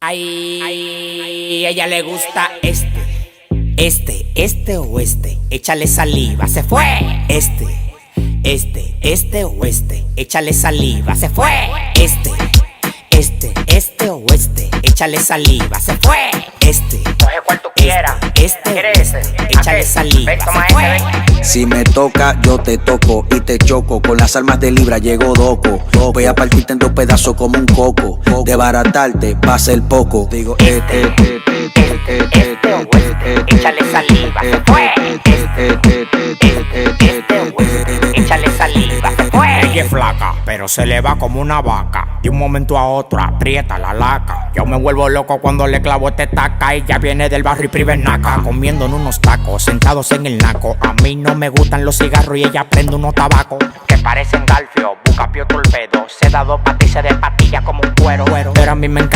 Ay, ella le gusta este o este. Échale saliva, se fue. Este o este. Échale saliva, se fue. Este o este. Échale saliva, se fue. Coge cual tú quieras. ¿Quieres ese? Échale saliva, se fue. Si me toca, yo te toco y te choco. Con las armas de Libra llegó Doco. Voy a partirte en dos pedazos como un coco. De baratarte va a ser poco. Digo, Este o este. Échale saliva, se fue. Este o este. Échale saliva, se fue. Ella es flaca, pero se le va como una vaca. De un momento a otro aprieta la laca. Yo me vuelvo loco cuando le clavo este taca. Ella viene del barrio y privernaca, comiendo en unos tacos, sentados en el naco. A mí no me gustan los cigarros y ella prende unos tabacos Que parecen Garfio, busca pio torpedo. Se da dos patices de patilla como un cuero. pero a mí me encanta